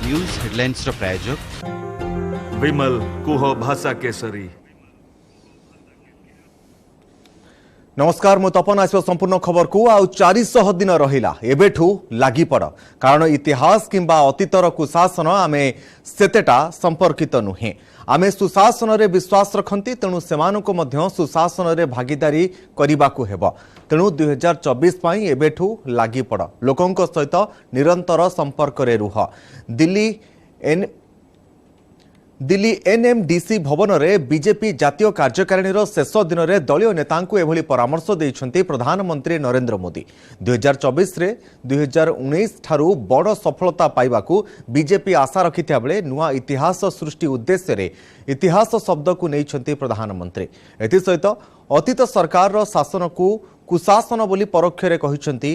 News headlines रो प्रायोजक विमल कुह भाषा केसरी। नमस्कार मु तपन आसो संपूर्ण खबर को आउ 400 दिन रहिला एबेठू लागी पड़ कारण इतिहास किंबा अतीतर कुशासन आमे सेतेटा संपर्कित नुहे। आमे सुशासन रे विश्वास रखंती तेणु सेमानको मध्य सुशासन रे भागीदारी करिबाकू हेबो। तेणु 2024 पई एबेठू लागी पड़ लोकंक सहित निरंतर संपर्क रे रुह। दिल्ली एनएमडीसी भवन में बीजेपी जातीय कार्यकारिणी शेष दिन में दलीय नेता एभली परामर्श देइछन्ति प्रधानमंत्री नरेंद्र मोदी। 2024 रे 2019 ठारू बड़ सफलता पाइबाकू बीजेपी आशा रखिथिया बेले नुआ इतिहास सृष्टि उद्देश्य रे इतिहास शब्द को नैछन्ति प्रधानमंत्री। एथि सहित अतीत सरकार रो शासन को कुशासन बोली परोक्षरे कहिछन्ति।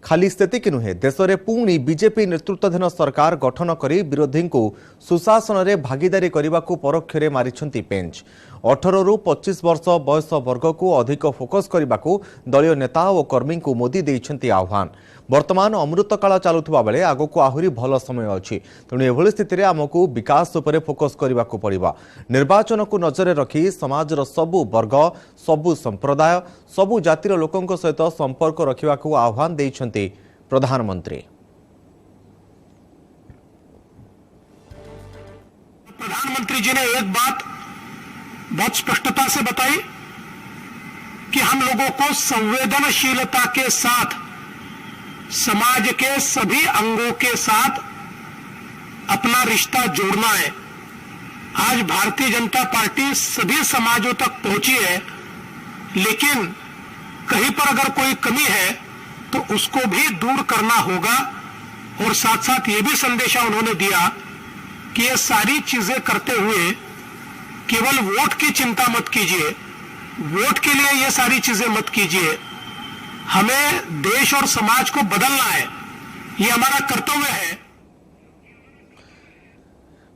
खाली सेतिक नुहे देश में पुणी बीजेपी नेतृत्वाधीन सरकार गठन करी विरोधी को सुशासन रे भागीदारी करने को परोक्षरे मारिछन्ति पेंच। 18 रु 25 वर्ष बयस वर्ग को अधिक फोकस करने को दलीय नेता और कर्मी को मोदी देइछन्ति आह्वान। वर्तमान अमृतकाल चलुवा बेले आगो को आहुरी भल समय अच्छी तेणु एभली स्थिति आमको विकास उपरे फोकस करने को पड़िबा। निर्वाचन को नजर रखी समाजर सबु वर्ग सबु संप्रदाय सबु जातिर लोकंक सहित संपर्क रखिबा को आह्वान देइछन्ति प्रधानमंत्री। प्रधानमंत्री जी ने एक बात बहुत स्पष्टता से बताई कि हम लोगों को संवेदनशीलता के साथ समाज के सभी अंगों के साथ अपना रिश्ता जोड़ना है। आज भारतीय जनता पार्टी सभी समाजों तक पहुंची है, लेकिन कहीं पर अगर कोई कमी है तो उसको भी दूर करना होगा। और साथ साथ ये भी संदेशा उन्होंने दिया कि ये सारी चीजें करते हुए केवल वोट की चिंता मत कीजिए, वोट के लिए ये सारी चीजें मत कीजिए। हमें देश और समाज को बदलना है, ये हमारा कर्तव्य है।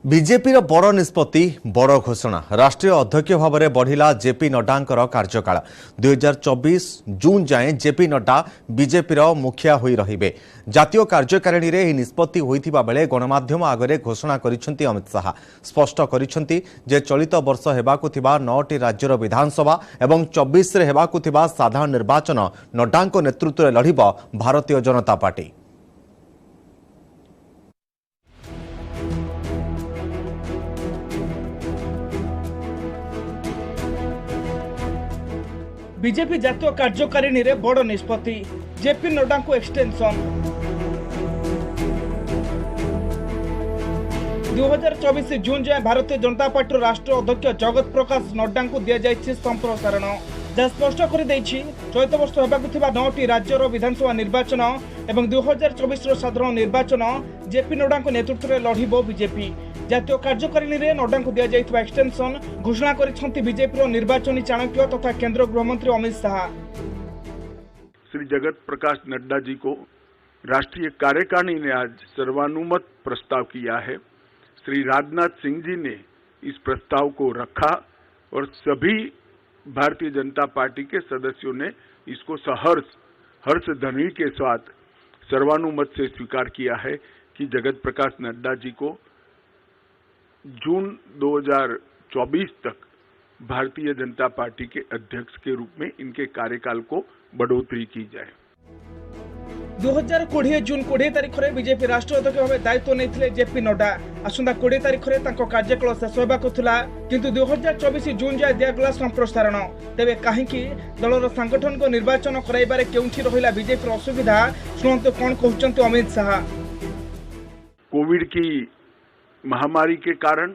बीजेपी बड़ निष्पत्ति बड़ घोषणा राष्ट्रीय अध्यक्ष भाव में बढ़िला जेपी नड्डांकर कार्यकाल 2024 जून जाए जेपी नड्डा बीजेपी मुखिया होई रहिबे। जातीय कार्यकारिणी रे ही निष्पत्ति होइथिबा बेले गणमाध्यम आगरे घोषणा करिसेंति अमित शाह स्पष्ट करिसेंति जे चलित वर्ष हेबाकु थिबा 9टी राज्यर विधानसभा एवं 24 रे हेबाकु थिबा साधारण निर्वाचन नड्डांक नेतृत्व रे लढिबो भारतीय जनता पार्टी। बीजेपी जातीय कार्यकारिणी रे बड़ निष्पत्ति जेपी नड्डा को एक्सटेंशन 2024 जून जाए भारतीय जनता पार्टी राष्ट्रीय अध्यक्ष जगत प्रकाश नड्डा को दिया जायछि संप्रसारण जहाँ स्पष्ट कर चलित वर्ष होगाकु 9टी राज्यर विधानसभा निर्वाचन एवं 2024 साधारण निर्वाचन जेपी नड्डा नेतृत्व में लड़िबो बीजेपी। जातीय कार्यकारिणी रे नड्डा को दिया जायथिबा एक्सटेंशन घोषणा करिसेंति बीजेपी निर्वाचनी चाणक्य तथा केंद्र गृहमंत्री अमित शाह। श्री जगत प्रकाश नड्डा जी को राष्ट्रीय कार्यकारिणी ने आज सर्वानुमत प्रस्ताव किया है। श्री राजनाथ सिंह जी ने इस प्रस्ताव को रखा और सभी भारतीय जनता पार्टी के सदस्यों ने इसको हर्ष ध्वनि के साथ सर्वानुमत से स्वीकार किया है कि जगत प्रकाश नड्डा जी को जून 2024 तक भारतीय जनता पार्टी के अध्यक्ष के रूप में इनके कार्यकाल को बढ़ोतरी की जाए। 2020 जून 20 तारिख में बीजेपी राष्ट्रीय अध्यक्ष भाव दायित्व नहीं जेपी नड्डा आसंता 20 तारिख में कार्यकाल शेष होगा किंतु 2024 जून जाए दिगला संप्रसारण। तेबे कहीं दलर सांगठन को निर्वाचन कराइबारे केउंठी रहिला बीजेपी असुविधा शुणु कौन कहते अमित शाह। कोविड की महामारी के कारण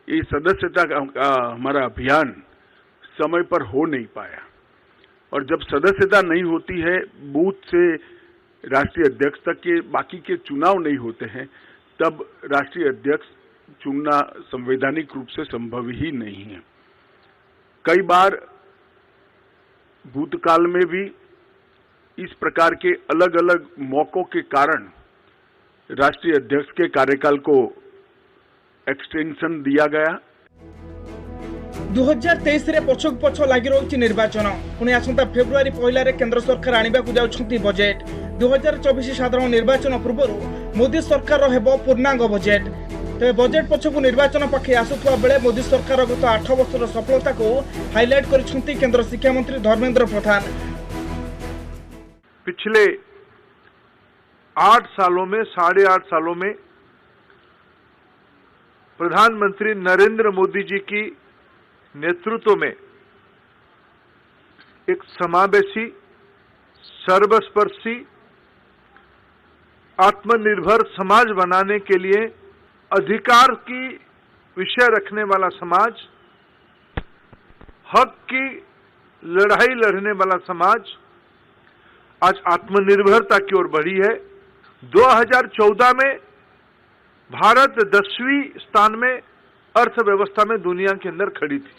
ये सदस्यता का हमारा अभियान समय पर हो नहीं पाया और जब सदस्यता नहीं होती है, बूथ से राष्ट्रीय अध्यक्ष तक के बाकी के चुनाव नहीं होते हैं, तब राष्ट्रीय अध्यक्ष चुनना संवैधानिक रूप से संभव ही नहीं है। कई बार भूतकाल में भी इस प्रकार के अलग अलग मौकों के कारण राष्ट्रीय अध्यक्ष के कार्यकाल को एक्सटेंशन दिया गया। 2023 रे पछक पछ लागि रहुछि निर्वाचन पुणी आसंता फेब्रुआरी 1 रे केंद्र सरकार आनिबा को जाउछंती बजेट 2024 साधारण निर्वाचन पूर्व मोदी सरकार हेबो पूर्णांग बजेट तेज बजेट पछक निर्वाचन पाखे आसुवा बेले मोदी सरकार गत 8 वर्षर सफलता को हाइलाइट करिसेंती केंद्र शिक्षा मंत्री धर्मेंद्र प्रधान। पिछले 8 सालों में 8.5 सालों में प्रधानमंत्री नरेंद्र मोदी जी की नेतृत्व में एक समावेशी, सर्वस्पर्शी, आत्मनिर्भर समाज बनाने के लिए अधिकार की विषय रखने वाला समाज, हक की लड़ाई लड़ने वाला समाज आज आत्मनिर्भरता की ओर बढ़ी है। 2014 में भारत 10वीं स्थान में अर्थव्यवस्था में दुनिया के अंदर खड़ी थी।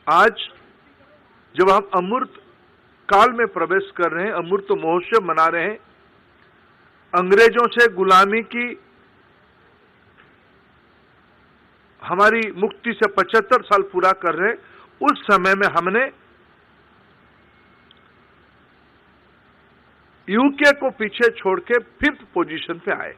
आज जब हम अमूर्त काल में प्रवेश कर रहे हैं, अमूर्त महोत्सव मना रहे हैं, अंग्रेजों से गुलामी की हमारी मुक्ति से 75 साल पूरा कर रहे हैं, उस समय में हमने यूके को पीछे छोड़ के 5th पोजीशन पे आए।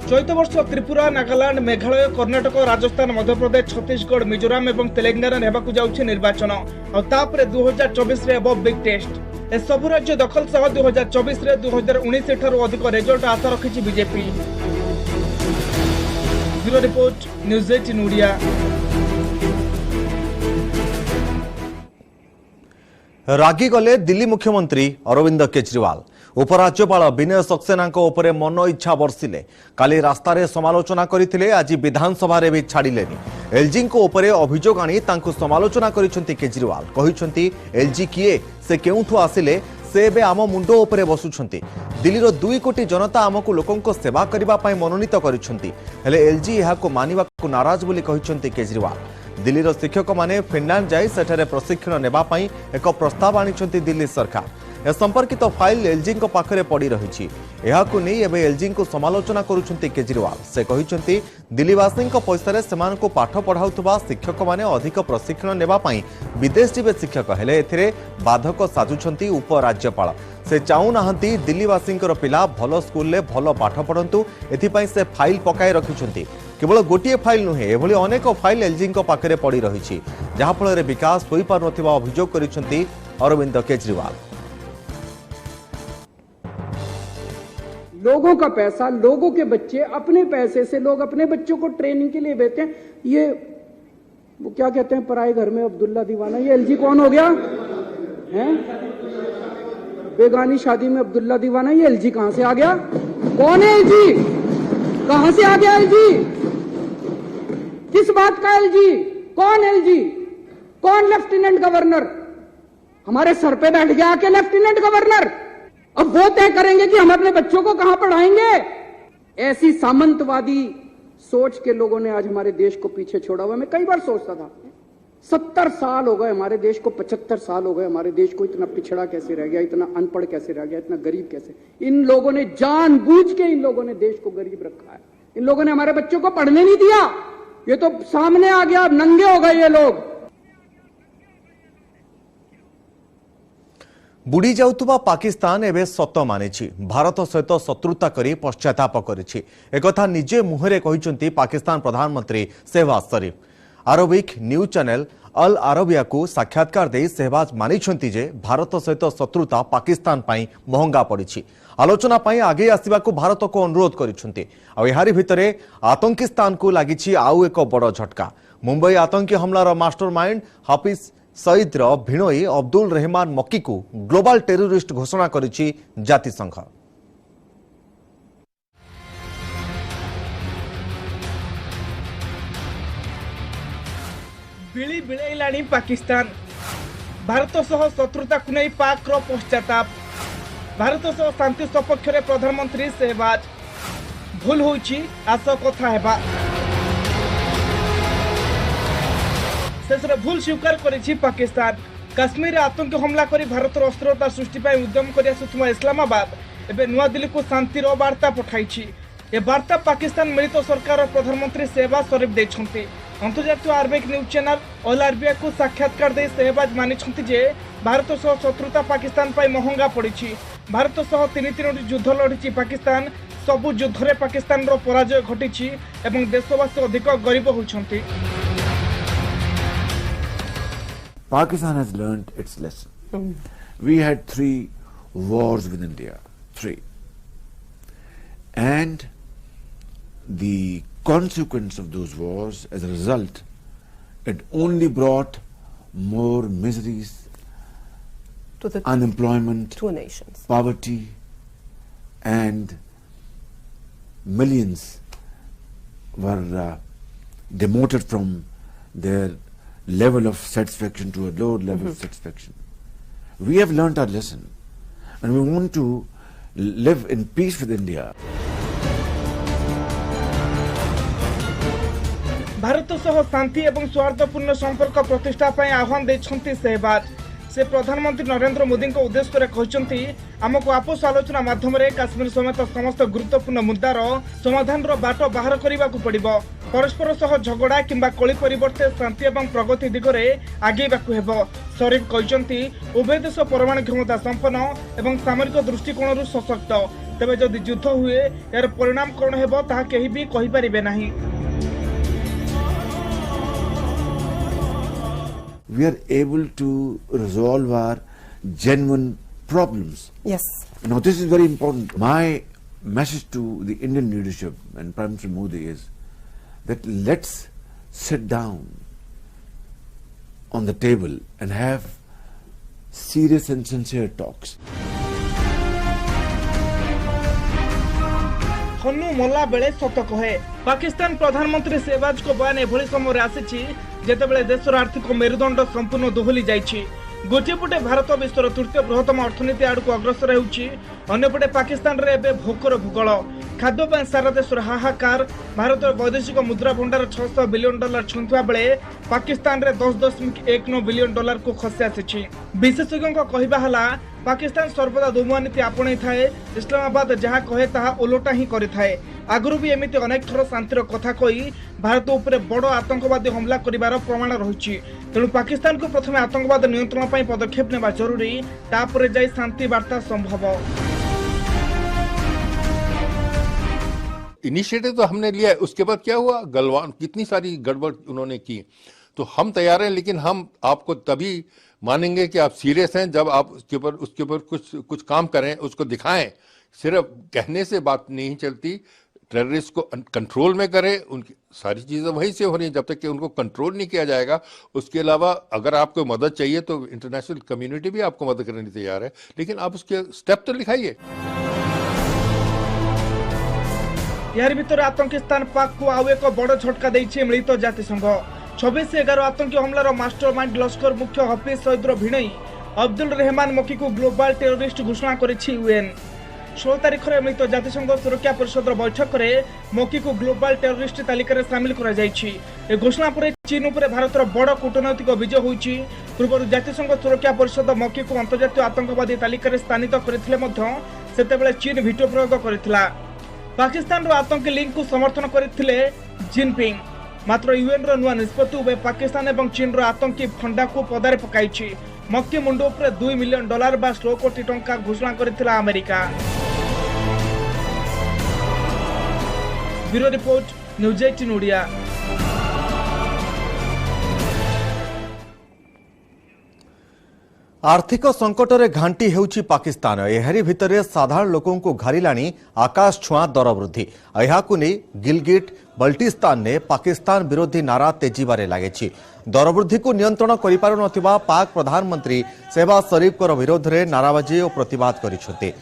चलित वर्ष त्रिपुरा, नागालैंड, मेघालय, कर्णाटक, राजस्थान, मध्यप्रदेश, छत्तीसगढ़, मिजोराम और तेलंगाना हेबाकु जाउछि निर्वाचन और तापरे 2024 रे एबो बिग टेस्ट। ए सब राज्य दखल सह 2024 रे 2019 ठारू अधिक रिजल्ट आशा रखिछि BJP. Bureau report, news 18 Odia. रागी गले दिल्ली मुख्यमंत्री अरविंद केजरीवाल। उपराज्यपाल विनय सक्सेना उपरे मन इच्छा बर्षिले। काली रास्तार समालोचना करते, आज विधानसभा भी छाड़िलेनी। एलजी उपरे अभियोग आनी तांकु समालोचना करिसेंती केजरीवाल। कहिसेंती एलजी किए, से केउठु आसिले, से एबे आम मुंड उपरे बसुछंती। दिल्लीर 2 कोटी जनता आमको लोकंको सेवा करिबा पई मनोनीत करिसेंती, हेले एलजी एहाको मानिबाकु नाराज बोली कहिसेंती केजरीवाल। दिल्लीर शिक्षक माने फिनलैंड जाई सेठारे प्रशिक्षण नेबा पई एक प्रस्ताव आनिछंती दिल्ली सरकार। ए संपर्कित फाइल एलजी पाखरे पड़ी रही। एहाकु नै एबे एलजी को समालोचना करुछंती केजरीवाल। से कहिसेंती दिल्लीवासी पैसा सेमानकु पाठ पढ़ाउथबा शिक्षक माने अधिक प्रशिक्षण नेबा पई विदेश जीवे शिक्षक, हेले एथिरे बाधक साजुछंती उपराज्यपाल। से चाहू नाहंती दिल्लीवासी पिला भल स्कूल ले भल पाठ पढ़ंतु, एथिपई से फाइल पकाई रखिछंती। केवल गोटे फाइल नुहे, एभली अनेक फाइल एलजी पाखरे पड़ी रही, जहाँफल विकास होई पार नथिबा अभियोग करिसेंती अरविंद केजरीवाल। लोगों का पैसा, लोगों के बच्चे, अपने पैसे से लोग अपने बच्चों को ट्रेनिंग के लिए भेजते हैं। ये वो क्या कहते हैं, पराए घर में अब्दुल्ला दीवाना। ये एलजी कौन हो गया है? बेगानी शादी में अब्दुल्ला दीवाना। ये एलजी कहां से आ गया? कौन है एलजी? कहां से आ गया एलजी? किस बात का एलजी? कौन एलजी? कौन लेफ्टिनेंट गवर्नर? हमारे सर पे बैठ गया आके लेफ्टिनेंट गवर्नर। अब वो तय करेंगे कि हम अपने बच्चों को कहां पढ़ाएंगे। ऐसी सामंतवादी सोच के लोगों ने आज हमारे देश को पीछे छोड़ा हुआ। मैं कई बार सोचता था, 70 साल हो गए हमारे देश को, 75 साल हो गए हमारे देश को। इतना पिछड़ा कैसे रह गया, इतना अनपढ़ कैसे रह गया, इतना गरीब कैसे? इन लोगों ने जानबूझ के इन लोगों ने देश को गरीब रखा है। इन लोगों ने हमारे बच्चों को पढ़ने नहीं दिया। ये तो सामने आ गया, अब नंगे हो गए ये लोग। बुड़ी जाउतुबा पाकिस्तान एवं सत मानिछि, भारत सहित शत्रुता करी पश्चाताप करिछि। एकथा निजे मुहरे कहिसेंती पाकिस्तान प्रधानमंत्री शहबाज शरीफ। अरबिक न्यूज चैनल अल अरबिया को साक्षात्कार दे शहबाज मानिछंती जे भारत सहित शत्रुता पाकिस्तान पाई महंगा पड़िछि। आलोचना पाई आगे आसिबा को भारत को अनुरोध करिछंती। आ एहारी भितरे आतंकिस्तान को लागिछि आउ एक बड़ झटका। मुंबई आतंकी हमलार मास्टरमाइंड हाफिज सईद भिणोई अब्दुल रहमान मक्की को ग्लोबल टेररिस्ट घोषणा करिछि जातिसंघ। बिली बिलैलाणी पाकिस्तान। भारत सह शत्रुता को नहीं पाक रो पश्चाताप। भारत सह शांति सपक्ष रे प्रधानमंत्री शहबाज। भूल होइछि, आस कथा हेबा। शेषरे भूल स्वीकार करिछि पाकिस्तान। काश्मीर आतंकी हमला करी भारत अस्थिरता सृष्टि पाई उद्यम करि आसुथुमा इस्लामाबाद एबे नुआ दिल्ली को शांतिर वार्ता पठाइछि। ए वार्ता पाकिस्तान मिलित सरकार प्रधानमंत्री शहबाज शरीफ दैछन्ति। अंतर्जातीय आरबीआई न्यूज चैनल ऑल आरबीआई को साक्षात्कार दे शहबाज मानी जे भारत सह शत्रुता पाकिस्तान पर महंगा पड़ी। भारत सह तीन युद्ध लड़ी पाकिस्तान, सबु युद्ध में पाकिस्तान पराजय घटी एवं देशवासी अधिक गरीब होती। Pakistan has learnt its lesson. We had 3 wars with India, 3. And the consequence of those wars, as a result, it only brought more miseries, to the unemployment, 2 nations. poverty, and millions were demoted from their level of satisfaction to a lower level of satisfaction. We have learnt our lesson and we want to live in peace with India. Bharat सह शांति एवं सौहार्दपूर्ण संपर्क प्रतिष्ठा पर आह्वान देछंती शहबाज। से प्रधानमंत्री नरेंद्र मोदी उद्देश्य कहते आमको आपस आलोचना माध्यम काश्मीर समेत समस्त गुरुत्वपूर्ण मुद्दार समाधान बाट बाहर करने को पड़िबो। परस्पर सह झगड़ा किंबा कली परिवर्ते शांति एवं प्रगति दिगरे आगेबाकू हेबो। शरीफ कहते उभय देश परमाणु क्षमता संपन्न एवं सामरिक दृष्टिकोण सशक्त, तेबे जदि युद्ध हुए यार परिणाम कौन हेबो ताहा केही भी कहि परिबे नाही। We are able to resolve our genuine problems. Yes. Now this is very important. My message to the Indian leadership and Prime Minister Modi is that let's sit down on the table and have serious and sincere talks. हनु मल्ला बेले सत कहे। पाकिस्तान प्रधानमंत्री शहबाज को बयान एभली समय आसी जेतेबेले देशर आर्थिक मेरुदंड संपूर्ण दोहली जाइछि। गोटे पटे भारत विश्वर 3य बृहत्तम अर्थनीति आड़क अग्रसर होउछि, अन्यपटे पाकिस्तान रे एबे भोकर भूगोल। खाद्य पर सारा देशर हाहाकार। भारत वैदेशिक मुद्रा भंडार $600 बिलियन छुंथुआ बेले पाकिस्तान रे $10.19 बिलियन को खसी आसी। विशेषज्ञों कहवा हला पाकिस्तान सर्वदा दोमुआ नीति आपणे थाए, इस्लामाबाद जहाँ कहे ताहा ओलोटा ही करि थाए। आगुरु भी एमिति अनेक थर शांतिर कथा कही भारत उपरे बड़ आतंकवादी हमला करिवार प्रमाण रहिछि। तेणु पाकिस्तान को प्रथमे आतंकवाद नियंत्रण पई पदक्षेप नेबा जरूरी, तापरे जाई शांति वार्ता संभव। इनिशिएटिव तो हमने लिया है, उसके बाद क्या हुआ, गलवान कितनी सारी गड़बड़ उन्होंने की। तो हम तैयार हैं, लेकिन हम आपको तभी मानेंगे कि आप सीरियस हैं जब आप उसके ऊपर कुछ काम करें, उसको दिखाएं। सिर्फ कहने से बात नहीं चलती। टेररिस्ट को कंट्रोल में करें, उनकी सारी चीजें वहीं से हो रही हैं। जब तक कि उनको कंट्रोल नहीं किया जाएगा, उसके अलावा अगर आपको मदद चाहिए तो इंटरनेशनल कम्युनिटी भी आपको मदद करने तैयार है, लेकिन आप उसके स्टेप तो दिखाइए। यार भीतर आतंकिस्तान पाक को आउ एक बड़ झटका देछि मिलित जातिसंघ। 26/11 आतंकी हमलार मास्टरमाइंड लश्कर मुख्य हफिज सईदर भिणई अब्दुल रहमान मकी को ग्लोबल टेररिस्ट घोषणा करिछि यूएन। 16 तारिख में मिलित जातिसंघ सुरक्षा परिषद बैठक में मकी को ग्लोबल टेररिस्ट तालिका सामिल करा जायछि। ए घोषणा पर चीन उपर भारतर बड़ कूटनैतिक विजय होइछि। पूर्व जातिसंघ सुरक्षा परिषद मकी को अंतर्जातीय आतंकवादी तालिका स्थानित करथिले मध्य सेतेबेले चीन वीटो प्रयोग करथिला। पाकिस्तान आतंकी लिंक को समर्थन करथिले जिनपिंग। मात्र यूएन नुआ निष्पत्ति उभय पाकिस्तान और चीन आतंकी फंडा को पदारे पकाइछि। मक्की मुंड उपर $2 मिलियन बा 16 कोटी टंका घोषणा करथिला America. Bureau report, news 18 Odia. आर्थिक संकटरे घांटी हेउछि पाकिस्तान। एहरी भितरे साधारण लोकों को घारिलाणी आकाश छुआ दर वृद्धि। एहाकु नै गिलगिट बल्टिस्तान ने पाकिस्तान विरोधी नारा तेजिबारे लागिछि। दर वृद्धि को नियंत्रण करि पारु नथिबा पाक प्रधानमंत्री शहबाज शरीफ को विरोध रे नाराबाजी और प्रतिवाद करिसथि।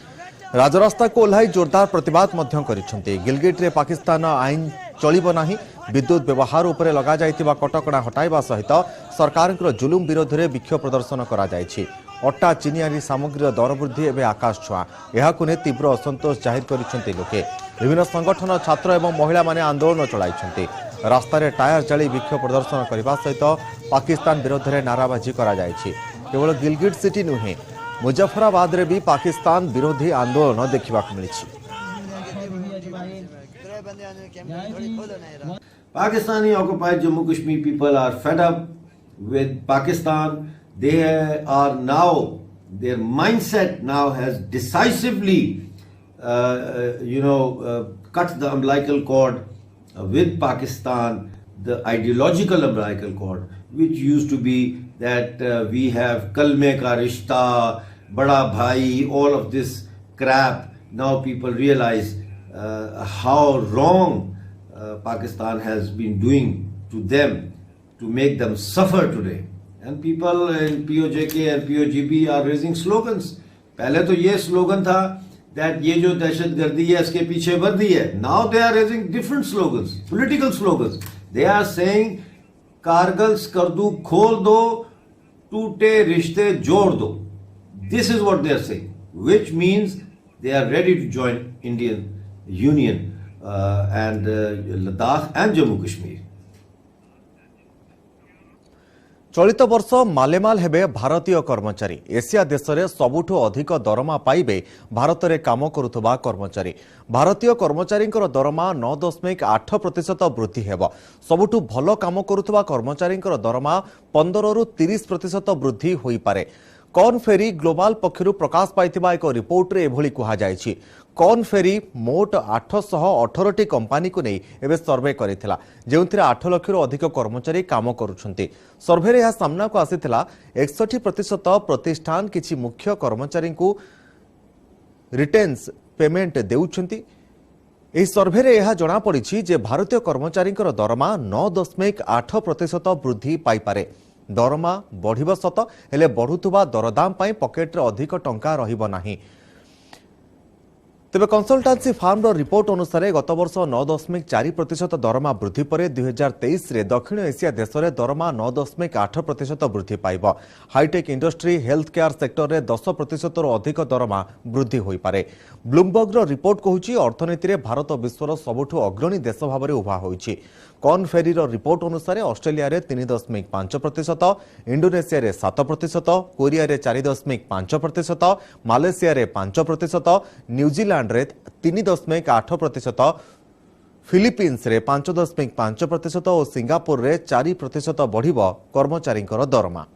राजरास्ता को ओह्लाई जोरदार प्रतिवाद मध्य करिसथि। गिलगिट रे पाकिस्तान आईन चलिब नाही। विद्युत व्यवहार उपरे लगा जाइतिबा कटकणा हटाइबा सहित सरकारक जुलुम विरोध में विक्षोभ प्रदर्शन करा जायछि। अट्टा चीनी आदि सामग्री दर वृद्धि एवं आकाश छुआ। एहाकु ने तीव्र असंतोष जाहिर करिसथि लोके। विभिन्न संगठन छात्र एवं महिला माने आंदोलन चलाइछन्ति। रास्ता रे टायर जाली विक्षोभ प्रदर्शन करने सहित पाकिस्तान विरोध में नाराबाजी करा जायछि। केवल गिलगिट सिटी नुहे, मुजफ्फराबाद रे भी पाकिस्तान विरोधी आंदोलन देखा मिली। Pakistani occupied Jammu Kashmir people are fed up with Pakistan. They are now, their mindset now has decisively, cut the umbilical cord with Pakistan, the ideological umbilical cord, which used to be that we have kalme ka rishta, bada bhai, all of this crap. Now people realize how wrong Pakistan has been doing to them to make them suffer today. And people in POJK and POGB are raising slogans. पहले तो ये slogan था that ये जो दहशतगर्दी है इसके पीछे वर्दी है. Now they are raising different slogans, political slogans. They are saying Kargil Skardu खोल दो, टूटे रिश्ते जोड़ दो. This is what they are saying, which means they are ready to join Indian Union and Ladakh and Jammu Kashmir. चलित वर्ष मालेमाल हेबे भारतीय कर्मचारी. एशिया देश में सबुठु अधिक दरमा पाइबे भारत में काम करुवा कर्मचारी. भारतीय कर्मचारी दरमा 9.8% वृद्धि हेब. सबुठु भल काम करुवा कर्मचारी दरमा 15 रु 30% वृद्धि होई पारे. कॉर्न फेरी ग्लोबल पक्षरु प्रकाश पाइथिबा एक रिपोर्ट रे एभली कुहा जायछि. कॉर्न फेरी मोट 818 कंपनी को नहीं एबे सर्वे करिथिला, जेउथिरे 8 लाख रु अधिक कर्मचारी काम करूछंती. सर्वे रे यह सामना को आसीथिला 61% प्रतिष्ठान किछि मुख्य कर्मचारी को रिटेन्स पेमेंट देउछंती. एही सर्वे रे यह जणा पड़िछि जे भारतीय कर्मचारी दरमा 9.8% वृद्धि पाई पारे. दरमा बढ़िबो सत हेले बढ़ुथुबा दरदाम पाई पकेट रे अधिक टंका रहिबो नाही. तेबे कंसल्टेंसी फार्म रिपोर्ट अनुसार गत वर्ष 9.4% दरमा वृद्धि पर 2023 रे दक्षिण एशिया देश में दरमा 9.8% वृद्धि पाइब. Hi tech industry health care sector में 10% अधिक दरमा वृद्धि होई पारे. ब्लूमबर्ग रिपोर्ट कहूछि अर्थनीति रे भारत विश्वर सबुठु अग्रणी देश भाव में उभा होइछि. कॉर्न फेरी रिपोर्ट अनुसार ऑस्ट्रेलिया रे 3.5%, इंडोनेशिया रे 7%, कोरिया रे 4.5%, मालयेशिया रे 5%, न्यूजीलैंड रे 3.8%, फिलिपीन्स रे 5.5% और सिंगापुर रे 4% बढ़िबो कर्मचारी दरमा.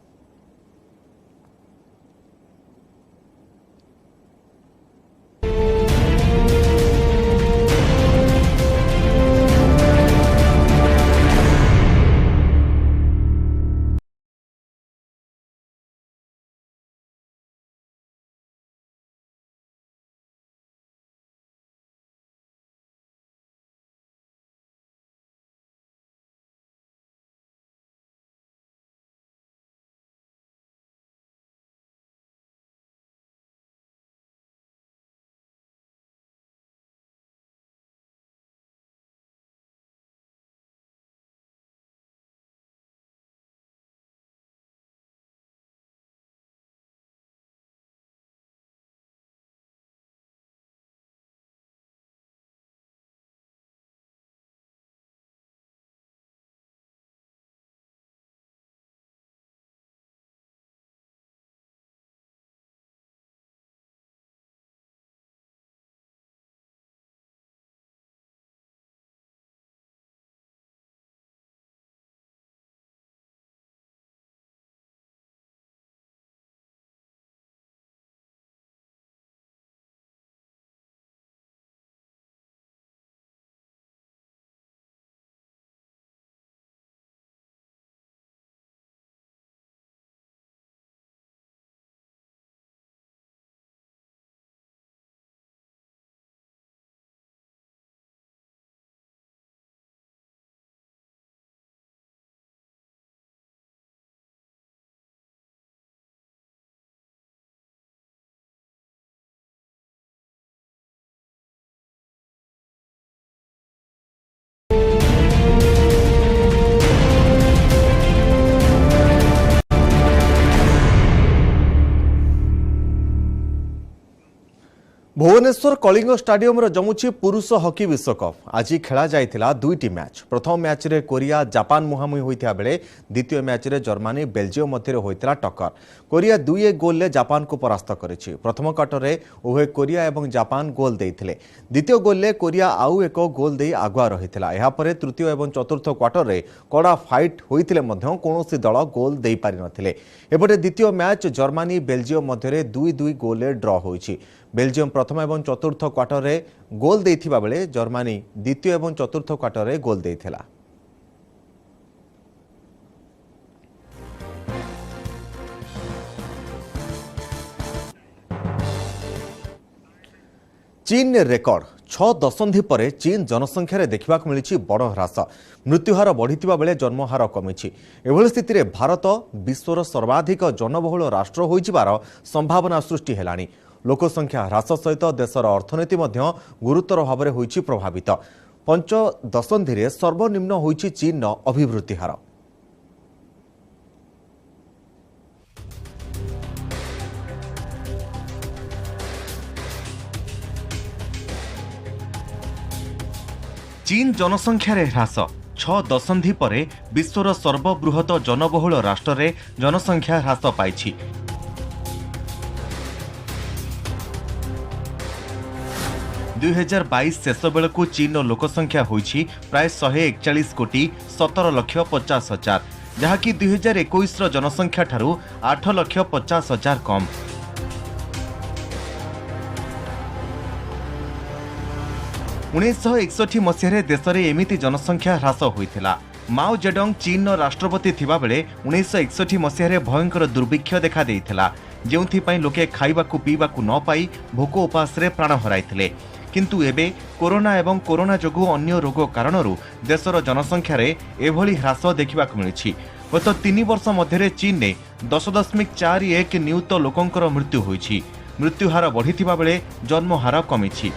भुवनेश्वर कलिंग स्टाडियम जमुची पुरुष हॉकी विश्वकप आज खेला जाइथिला दुईटी मैच। प्रथम मैच रे कोरिया जापान मुहांमुही होइथिया बेले द्वितीय मैच रे जर्मनी बेल्जियम मध्य होइथिला टक्कर। कोरिया 2-1 गोल ले जापान को परास्त करिछि। प्रथम क्वार्टर रे उभय कोरिया एवं जापान गोल देइथिले। द्वितीय गोल ले कोरिया आउ एक गोल देई आगुआ रहिथिला। एहा परे तृतीय एवं चतुर्थ क्वार्टर रे कड़ा फाइट होइथिले मध्य कोनोसी दल गोल देई पारि नथिले। एपटे द्वितीय मैच जर्मनी बेल्जियम मध्य 2-2 गोल ले ड्र होइछि। बेल्जियम प्रथम एवं चतुर्थ क्वार्टर रे गोल देइथिबा बेले जर्मनी द्वितीय एवं चतुर्थ क्वार्टर रे गोल देइथिला। चीन रेकर्ड 6 दशंधि पर चीन जनसंख्या देखा मिली बड़ ह्रास। मृत्युहार बढ़िथिबा बेले जन्महार कमिछि। एभଳି स्थिति में भारत विश्वर सर्वाधिक जनबहुल राष्ट्र होइजिबार संभावना सृष्टि हेलानी। लोकसंख्या ह्रास सहित देशर अर्थनीति मध्य गुरुतर भाव में होइछि प्रभावित। 5 दशंधि सर्वनिम्न होइछि चीन अभिवृद्धि हार। चीन जनसंख्या ह्रास 6 दशंधि पर विश्वर सर्वबृहत जनबहुल राष्ट्र रे जनसंख्या ह्रास पाइछि। दुई 2022 शेष बेलू चीन लोकसंख्या होइछि प्राय 141 कोटी 17 लक्ष 50 हजार, जहाँकि 2021 जनसंख्या ठारू 8 लक्ष 50 हजार कम। उन्नीस 1961 मसीह देश में एमिति जनसंख्या ह्रास होइथिला। माओ जेडोंग चीन राष्ट्रपति थिबा बेले 1961 मसीह भयंकर दुर्भिक्ष देखा देइथिला, जेउथि लोके खाइबाकू पीबाकू न पाई भोक उपास रे प्राण हराइथिले। किंतु एबे कोरोना एवं कोरोना जोगु अन्य रोग कारणरू देशर जनसंख्या रे एभली ह्रास देखिबाकू मिलिछि। गत 3 वर्ष मध्य चीन ने 10.41 नियुत लोकंकर मृत्यु होइछि। मृत्युहार बढ़िथिबा बेले जन्महार कमिछि।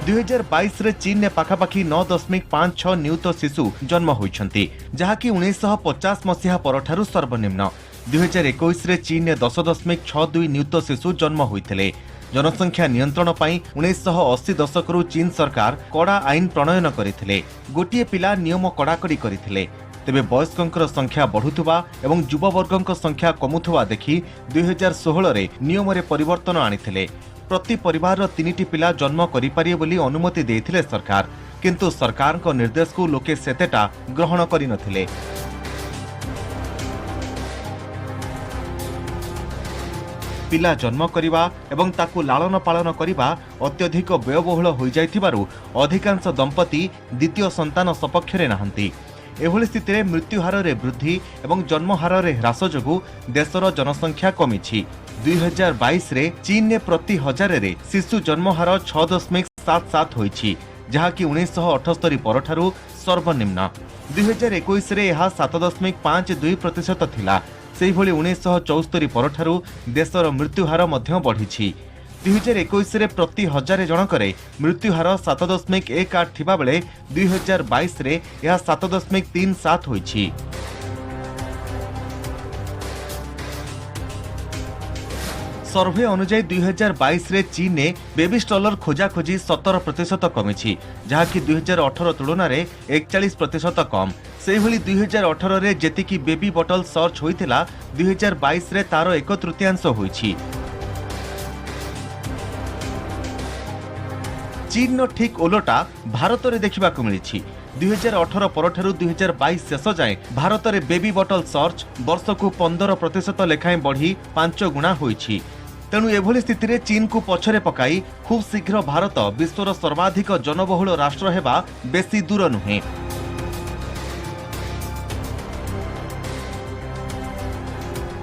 दुई 2022 रे चीन ने पाखापाखि 9.56 नियुत शिशु जन्म होइछन्ति, जहाँकि 1950 मसीहा परठारू सर्वनिम्न। 2021 रे चीन ने 10.62 नियुत शिशु जन्म होइथिले। जनसंख्या नियंत्रण पाई 1980 दशकरू चीन सरकार कड़ा आईन प्रणयन करथिले। गोटिए पिला नियम कड़ाकड़ी करथिले। तेबे वयस्कंकर संख्या बढ़ुथुबा एवं युववर्गंक संख्या कमुथुबा देखि 2016 रे नियम रे परिवर्तन आनिथिले। प्रति परिवार 3टी पिला जन्म करिपारिए बोली अनुमति देथिले सरकार, किंतु सरकार को निर्देश को लोके सेतेटा ग्रहण करि नथिले। पिला जन्म करिबा एवं ताकू लालन पालन करिबा अत्यधिक व्ययबहुल होई जाइथिबारु अधिकांश दंपति द्वितीय संतान सपक्षरे नाहंती। एभଳି स्थिति में मृत्युहार रे वृद्धि एवं जन्महार रे ह्रास जोगु देशर जनसंख्या कमिछि। 2022 रे चीन ने प्रति हजार रे शिशु जन्महार 6.77 होइछि, जहाँकि 1978 परठारू सर्वनिम्न। 2021 रे यह 7.52% थिला। सेहिभଳି 1974 परठारू देशर मृत्युहार मध्य बढ़िछि। 2021 रे प्रति हजार जनकरे मृत्युहार 7.18 थिबा बेले 2022 रे यह 7.37 होइछि। सर्वे अनुसार 2022 रे चीन ने बेबी स्टॉलर खोजाखोजी 17% कमिछि, जहाँकि 2018 तुलन में 41% कम। सेहिभଳି 2018 रे जेतिकी बेबी बॉटल सर्च होइथिला 2022 रे तार 1/3 होइछि। चीन ठीक ओलटा भारत रे देखिबाकू मिलिछि। 2018 परठारू 2022 शेष जाए भारत रे बेबी बॉटल सर्च वर्ष को 15% लेखाएं बढ़ी 5 गुणा होइछि। तेणु एभली स्थिति रे चीन को पछरे पकाई खूब शीघ्र भारत विश्वर सर्वाधिक जनबहुल राष्ट्र हेबा बेसी दूर नुहे।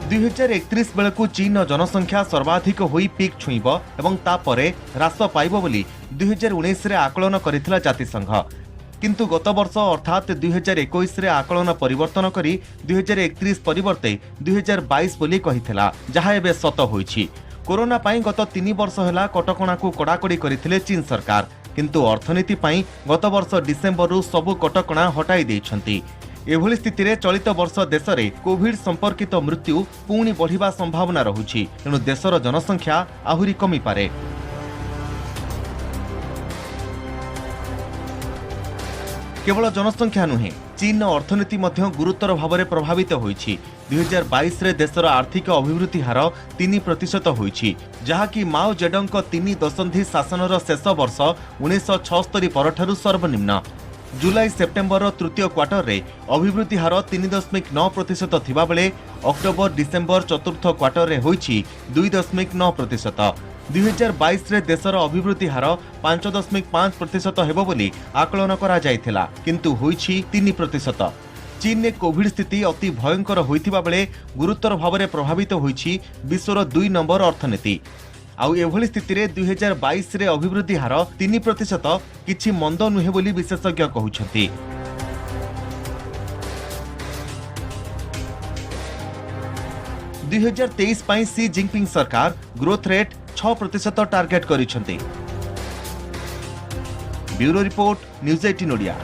दुई 2031 बेलू चीन जनसंख्या सर्वाधिक होई पीक छुईब एवं तापरे ह्रास पाइब बोली 2019 रे आकलन करिथिला जातिसंघ। किंतु गत वर्ष अर्थात 2021 रे आकलन परिवर्तन करी 2031 परिवर्ते 2022 बोली कहिथिला, जहा एबे सत होइछि। कोरोना पाई गत 3 वर्ष होला कटकणा को कड़ाकड़ी करथिले चीन सरकार, किंतु अर्थनीति पाई गत वर्ष डिसेंबर रु सबु कटकणा हटाई दैछंती। एभली स्थिति रे चलित वर्ष देश में कोविड संपर्कित मृत्यु पुणी बढ़िबा संभावना रहुछि तेणु देशर जनसंख्या आहुरी कमी पारे। केवल जनसंख्या नुहे चीन अर्थनीति मध्य गुरुतर भाव में प्रभावित होइछि। 2022 रे देशर आर्थिक अभिवृद्धि हार 3% होइछि जहाँकि माओ जेडंग 3 दशंधि शासनर शेष वर्ष 1976 परठारु सर्वनिम्न। जुलाई सेप्टेम्बर तृतीय क्वार्टर रे अभिवृद्धि हार 3.9% थिबा बेले अक्टोबर डिसेम्बर चतुर्थ क्वार्टर रे होइछि 2.9%। 2022 रे देशर अभिवृद्धि हार 5.5% हेबो बोली आकलन करा जायथिला किंतु होइछि 3%। चीन ने कोविड स्थिति अति भयंकर होइथिबा बेले गुरुतर भाव में प्रभावित होइछि विश्वर 2 नंबर अर्थनीति। आउ एभली स्थिति रे 2022 रे अभिवृद्धि हार 3% किछि मंद नुहे बोली विशेषज्ञ कहउछन्ति। दुई 2023 पई सी जिनपिंग सरकार ग्रोथ रेट 6% टार्गेट करिसन्ति। Bureau report news 18 Odia.